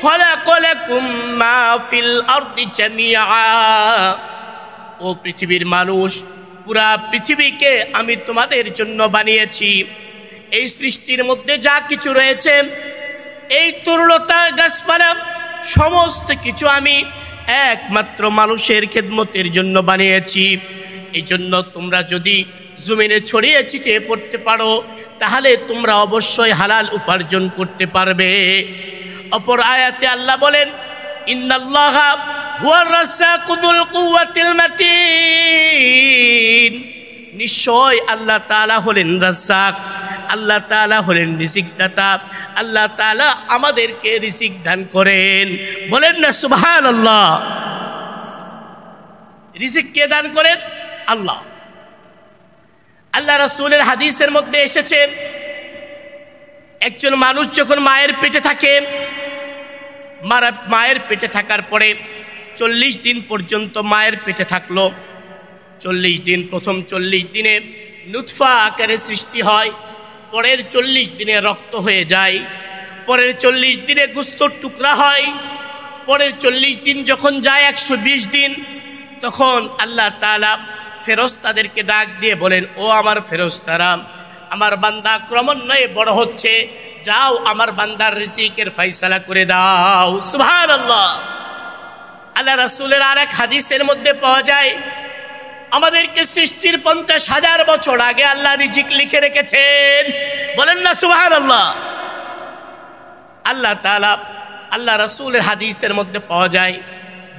খালাকা লাকুম মা ফিল আরদি জামিআ। ও পৃথিবীর মানুষ, পুরা পৃথিবীকে আমি তোমাদের জন্য বানিয়েছি। এই সৃষ্টির মধ্যে যা কিছু রয়েছে, এই তরুলতা গাছপালা সমস্ত কিছু আমি একমাত্র মানুষের খেদমতের জন্য বানিয়েছি। এই জন্য তোমরা যদি জমিনে ছড়িয়ে ছিটিয়ে পড়তে পারো, তাহলে তোমরা অবশ্যই হালাল উপার্জন করতে পারবে। অপর আয়াতে আল্লাহ বলেন, ইন্নাল্লাহা হুয়ার রাজ্জাকু যুল কুওয়াতিল মাতিন। নিশ্চয় আল্লাহ তাআলা হলেন রাজ্জাক, আল্লাহ তাআলা হলেন রিজিক দাতা, আল্লাহ তাআলা আমাদেরকে রিজিক দান করেন। বলেন না সুবহানাল্লাহ। রিজিক কে দান করেন? আল্লাহ। আল্লাহ রাসূলের হাদিসের মধ্যে এসেছে, একজন মানুষ যখন মায়ের পেটে থাকে, মায়ের পেটে থাকার পরে 40 দিন পর্যন্ত মায়ের পেটে থাকলো। 40 দিন, প্রথম 40 দিনে নুতফা আকারে সৃষ্টি হয়, পরের 40 দিনে রক্ত হয়ে যায়, পরের 40 দিনে গোশতের টুকরা হয়, পরের 40 দিন যখন যায় 120 দিন, তখন আল্লাহ তাআলা ফেরেশতাদেরকে ডাক দিয়ে বলেন, ও আমার ফেরেশতারা, আমার বান্দা ক্রমান্বয়ে বড় হচ্ছে, যাও আমার বান্দার রিজিকের ফয়সালা করে দাও। সুবহানাল্লাহ। আল্লাহ রাসূলের আরেক হাদিসের মধ্যে পাওয়া যায়, আমাদেরকে সৃষ্টির 50,000 বছর আগে আল্লাহ রিজিক লিখে রেখেছেন। বলেন না সুবহানাল্লাহ। আল্লাহ তাআলা, আল্লাহ রাসূলের হাদিসের মধ্যে পাওয়া যায়,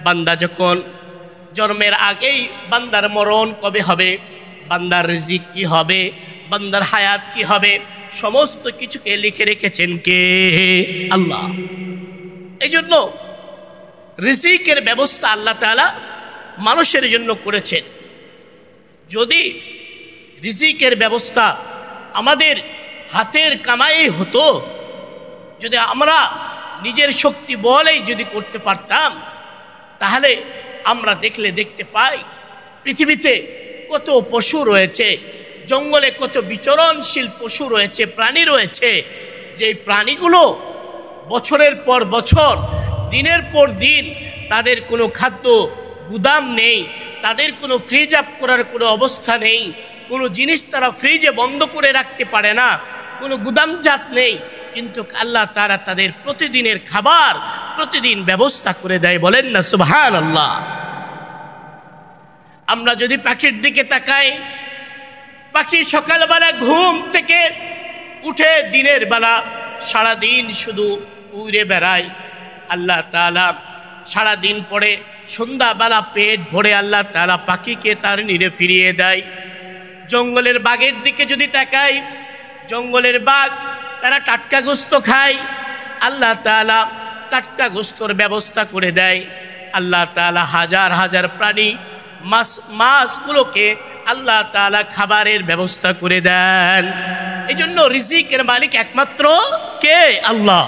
বান্দা যখন জন্মের আগেই বান্দার মরণ কবে হবে, বান্দার রিজিক কি হবে, বান্দার হায়াত কি হবে, সমস্ত কিছুকে লিখে রেখেছেন কে? আল্লাহ। এই জন্য রিজিকের ব্যবস্থা আল্লাহ তাআলা মানুষের জন্য করেছেন। যদি রিজিকের ব্যবস্থা আমাদের হাতের কামাই হতো, যদি আমরা নিজের শক্তি বলেই যদি করতে পারতাম, তাহলে আমরা দেখতে পাই পৃথিবীতে কত পশু রয়েছে, জঙ্গলে কত বিচরণশীল পশু রয়েছে, প্রাণী রয়েছে, যে প্রাণীগুলো বছরের পর বছর, দিনের পর দিন তাদের কোনো খাদ্য গুদাম নেই, তাদের কোনো ফ্রিজ আপ করার কোনো অবস্থা নেই, কোনো জিনিস তারা ফ্রিজে বন্ধ করে রাখতে পারে না, কোনো গুদামজাত নেই, কিন্তু আল্লাহ তাআলা তাদের প্রতিদিনের খাবার প্রতিদিন ব্যবস্থা করে দেয়। বলেন না সুবহানাল্লাহ। আমরা যদি পাখির দিকে তাকাই, পাখি সকালবেলা ঘুম থেকে উঠে দিনের বেলা সারাদিন শুধু উড়ে বেড়ায়। আল্লাহ তাআলা সারাদিন পরে সন্ধ্যাবেলা পেট ভরে আল্লাহ তাআলা পাখিকে তার নিরে ফিরিয়ে দেয়। জঙ্গলের বাঘের দিকে যদি তাকাই, জঙ্গলের বাঘ তারা টাটকা গোশত খায়, আল্লাহ তাআলা টাটকা গোশতের ব্যবস্থা করে দেয়। আল্লাহ তাআলা হাজার হাজার প্রাণী, মাছগুলোকে আল্লাহ তাআলা খাবারের ব্যবস্থা করে দেন। এই জন্য রিজিকের মালিক একমাত্র কে? আল্লাহ।